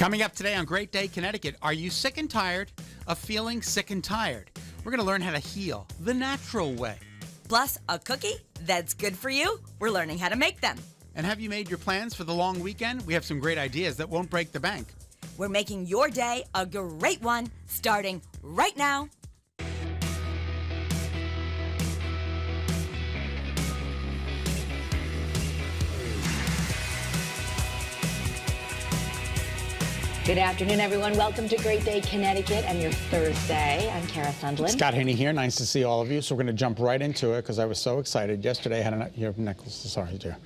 Coming up today on Great Day Connecticut, are you sick and tired of feeling sick and tired? We're going to learn how to heal the natural way. Plus, a cookie that's good for you. We're learning how to make them. And have you made your plans for the long weekend? We have some great ideas that won't break the bank. We're making your day a great one, starting right now. Good afternoon, everyone. Welcome to Great Day Connecticut and your Thursday. I'm Kara Sundlin. Scott Haney here. Nice to see all of you. So we're going to jump right into it because I was so excited. Yesterday I had your necklace. Sorry, dear.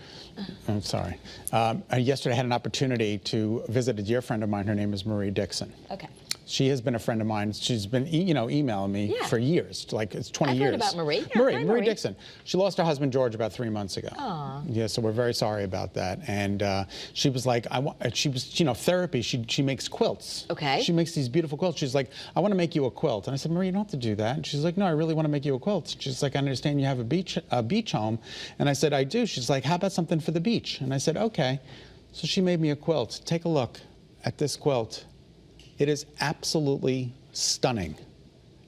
I'm sorry. Yesterday I had an opportunity to visit a dear friend of mine. Her name is Marie Dixon. Okay. She has been a friend of mine. She's been, emailing me for years, like it's 20 years. I've heard about Marie. Yeah, Marie Dixon. She lost her husband George about 3 months ago. Aww. Yeah, so we're very sorry about that. And she was like, she was, therapy. She makes quilts. Okay. She makes these beautiful quilts. She's like, I want to make you a quilt. And I said, Marie, you don't have to do that. And she's like, no, I really want to make you a quilt. She's like, I understand you have a beach home. And I said, I do. She's like, how about something for the beach? And I said, okay. So she made me a quilt. Take a look at this quilt. It is absolutely stunning.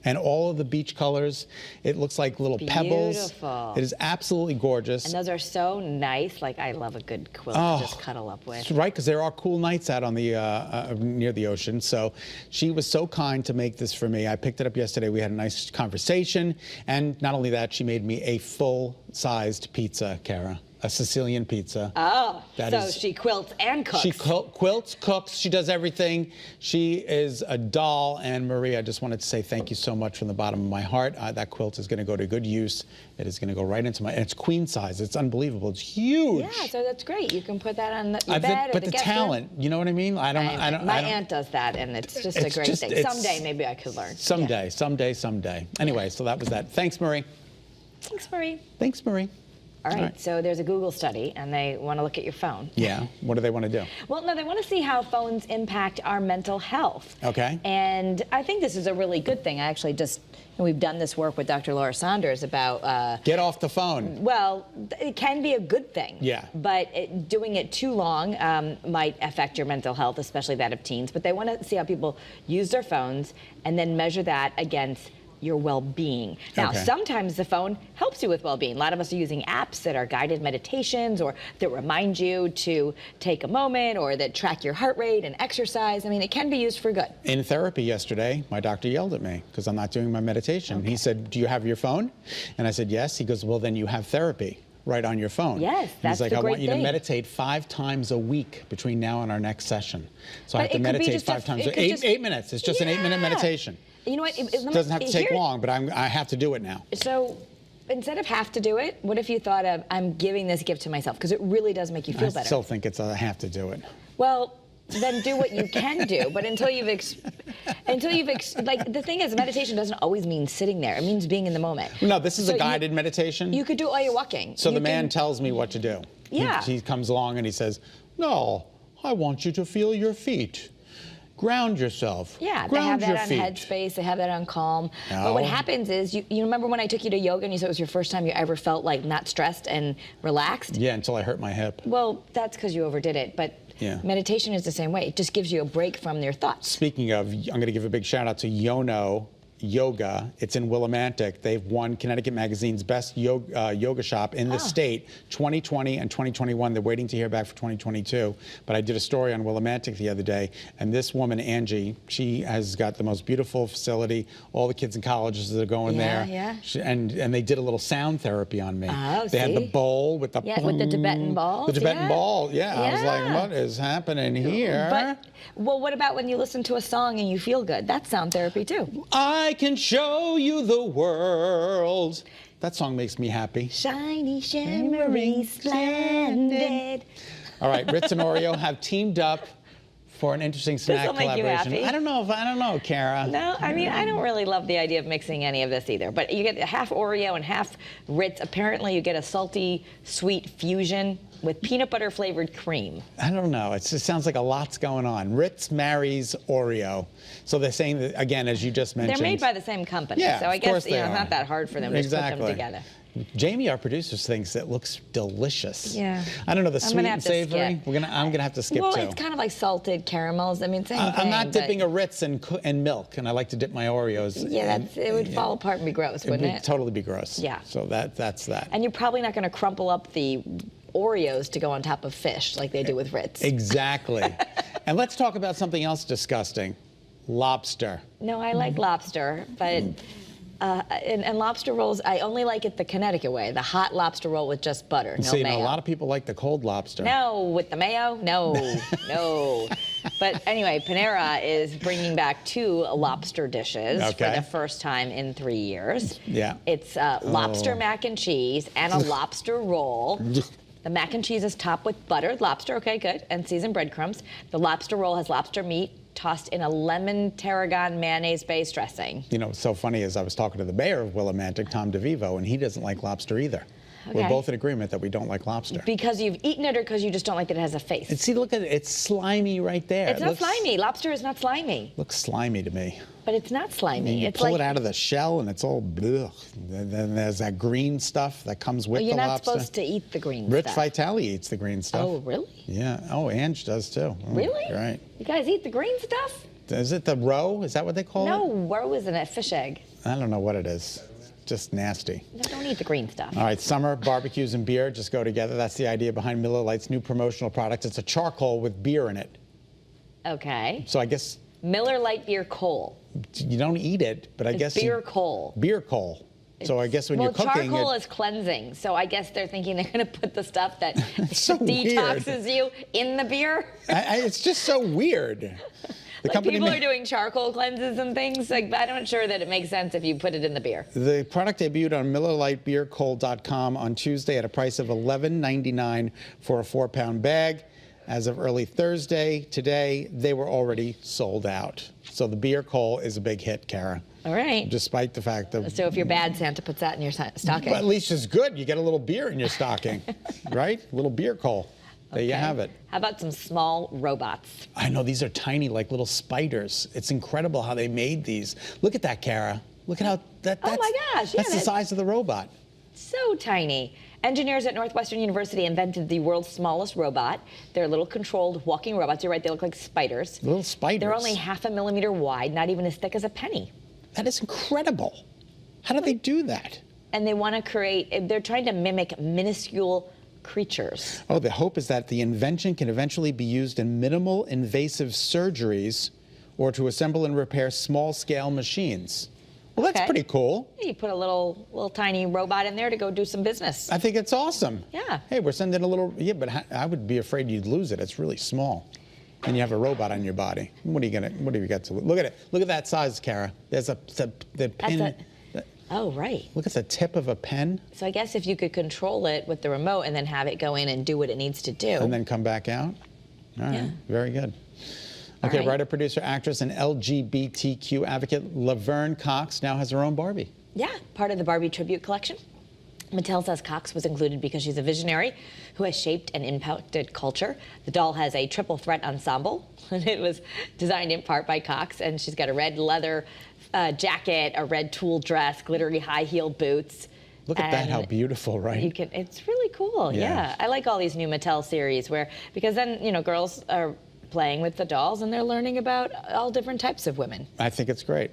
And all of the beach colors, it looks like little pebbles. Beautiful. It is absolutely gorgeous. And those are so nice. Like, I love a good quilt to just cuddle up with. Right, because there are cool nights out on the near the ocean. So she was so kind to make this for me. I picked it up yesterday. We had a nice conversation. And not only that, she made me a full-sized pizza, Kara. A Sicilian pizza. Oh, so she quilts and cooks. She quilts, cooks, she does everything. She is a doll. And Marie, I just wanted to say thank you so much from the bottom of my heart. That quilt is going to go to good use. It is going to go right into and it's queen size. It's unbelievable. It's huge. Yeah, so that's great. You can put that on your bed but the talent, you know what I mean? My aunt does that, and it's just a great thing. Someday, maybe I could learn. Someday. Anyway, so that was that. Thanks, Marie. Thanks, Marie. Thanks, Marie. All right, so there's a Google study, and they want to look at your phone. Yeah, what do they want to do? Well, no, they want to see how phones impact our mental health. Okay. And I think this is a really good thing. I actually we've done this work with Dr. Laura Saunders about... Get off the phone. Well, it can be a good thing. Yeah. But doing it too long might affect your mental health, especially that of teens. But they want to see how people use their phones and then measure that against your well-being. Now, sometimes the phone helps you with well-being. A lot of us are using apps that are guided meditations or that remind you to take a moment or that track your heart rate and exercise. I mean, it can be used for good. In therapy yesterday, my doctor yelled at me because I'm not doing my meditation. He said, do you have your phone? And I said, yes. He goes, well, then you have therapy right on your phone. Yes, that's the great thing. He's like, I want you to meditate 5 times a week between now and our next session. So I have to meditate 5 times. 8 minutes. It's just an 8-minute meditation. You know what? It doesn't have to take long, but I have to do it now. So instead of have to do it, what if you thought of, I'm giving this gift to myself? Because it really does make you feel better. I still think it's a have to do it. Well, then do what you can do. But until you've like, the thing is, meditation doesn't always mean sitting there. It means being in the moment. No, this is a guided meditation. You could do it while you're walking. So the man tells me what to do. Yeah. He comes along and he says, no, I want you to feel your feet. Ground yourself. Yeah, they have that on Headspace. They have that on Calm. No. But what happens is, you remember when I took you to yoga and you said it was your first time you ever felt like not stressed and relaxed? Yeah, until I hurt my hip. Well, that's because you overdid it. But meditation is the same way. It just gives you a break from your thoughts. Speaking of, I'm going to give a big shout out to Yono Yoga. It's in Willimantic. They've won Connecticut Magazine's best yoga shop in the state 2020 and 2021. They're waiting to hear back for 2022. But I did a story on Willimantic the other day, and this woman, Angie, she has got the most beautiful facility. All the kids in colleges that are going there. Yeah. And they did a little sound therapy on me. Oh, they had the bowl with the with the Tibetan ball. The Tibetan ball. Yeah. I was like, what is happening here? But well, what about when you listen to a song and you feel good? That's sound therapy too. I can show you the world. That song makes me happy. Shiny, shimmery, splendid. All right, Ritz and Oreo have teamed up for an interesting snack collaboration. Make you happy? I don't know, Kara. No, I mean, I don't really love the idea of mixing any of this either. But you get half Oreo and half Ritz. Apparently, you get a salty, sweet fusion with peanut butter flavored cream. I don't know. It sounds like a lot's going on. Ritz marries Oreo. So they're saying that, again, as you just mentioned. They're made by the same company. Yeah, so I guess it's not that hard for them to put them together. Jamie, our producer, thinks it looks delicious. Yeah. I don't know, the I'm sweet gonna and have to savory. skip. I'm gonna have to skip Well, too. it's kind of like salted caramels. I mean, same thing. I'm not but- dipping a Ritz in milk, and I like to dip my Oreos. Yeah, it would fall apart and be gross, wouldn't It'd it? totally be gross. Yeah. So that's that. And you're probably not going to crumple up the Oreos to go on top of fish like they do with Ritz. Exactly. And let's talk about something else disgusting. Lobster. No, I like lobster, but and lobster rolls, I only like it the Connecticut way, the hot lobster roll with just butter, no See, mayo. a lot of people like the cold lobster. No, with the mayo? No, no. But anyway, Panera is bringing back 2 lobster dishes for Okay. the first time in 3 years. Yeah. It's lobster mac and cheese and a lobster roll. The mac and cheese is topped with buttered lobster, okay, good, and seasoned breadcrumbs. The lobster roll has lobster meat tossed in a lemon tarragon mayonnaise-based dressing. You know, what's so funny is I was talking to the mayor of Willimantic, Tom DeVivo, and he doesn't like lobster either. Okay. We're both in agreement that we don't like lobster. Because you've eaten it or because you just don't like that it has a face? And see, look at it. It's slimy right there. It's not slimy. Lobster is not slimy. Looks slimy to me. But it's not slimy. You It's pull like, it out of the shell, and it's all blech. And then there's that green stuff that comes with well, you're the not lobster. supposed to eat the green Rich stuff. Vitale eats the green stuff. Oh, really? Yeah. Oh, Ange does too. Oh, Really? Right. You guys eat the green stuff? Is it the roe? Is that what they call No, it? roe isn't a fish egg. I don't know what it is. Just nasty. No, don't eat the green stuff. All right, summer barbecues and beer just go together. That's the idea behind Miller Lite's new promotional product. It's a charcoal with beer in it. Okay. So I guess Miller Lite Beer Coal. you don't eat it, but I It's guess beer you, coal. beer coal. So I guess when Well, you're cooking, charcoal it, is cleansing, so I guess they're thinking they're going to put the stuff that so detoxes you in the beer. it's just so weird. The Like company people ma- are doing charcoal cleanses and things. Like, I'm not sure that it makes sense if you put it in the beer. The product debuted on MillerLiteBeerCoal.com on Tuesday at a price of $11.99 for a 4-pound bag. As of early Thursday, today, they were already sold out. So the beer coal is a big hit, Kara. All right. Despite the fact that... So if you're bad, Santa puts that in your stocking. Well, at least it's good. You get a little beer in your stocking, right? A little beer coal. There you Okay. have it. How about some small robots? I know, these are tiny, like little spiders. It's incredible how they made these. Look at that, Kara. Look at how... That's, Oh my gosh, yeah, That's the size of the robot. So tiny. Engineers at Northwestern University invented the world's smallest robot. They're little controlled walking robots. You're right, they look like spiders. Little spiders. They're only 0.5 millimeter wide, not even as thick as a penny. That is incredible. How do they do that? And they want to create, they're trying to mimic minuscule creatures. Oh, the hope is that the invention can eventually be used in minimal invasive surgeries or to assemble and repair small-scale machines. Well, that's Okay. pretty cool. You put a little tiny robot in there to go do some business. I think it's awesome. Yeah. Hey, we're sending a little, yeah, but I would be afraid you'd lose it. It's really small. And you have a robot on your body. What have you got to, look at it. Look at that size, Kara. There's the pen. Oh, right. Look at the tip of a pen So I guess if you could control it with the remote and then have it go in and do what it needs to do. and then come back out. All right, Yeah. very good. Okay, right. writer, producer, actress, and LGBTQ advocate Laverne Cox now has her own Barbie. Yeah, part of the Barbie tribute collection. Mattel says Cox was included because she's a visionary who has shaped and impacted culture. The doll has a triple threat ensemble, and it was designed in part by Cox, and she's got a red leather jacket, a red tulle dress, glittery high-heeled boots. Look at that, and how beautiful, right? You can, it's really cool, Yeah. yeah. I like all these new Mattel series because then, girls are playing with the dolls and they're learning about all different types of women. I think it's great.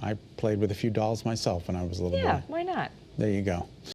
I played with a few dolls myself when I was a little boy. Yeah, why not? There you go.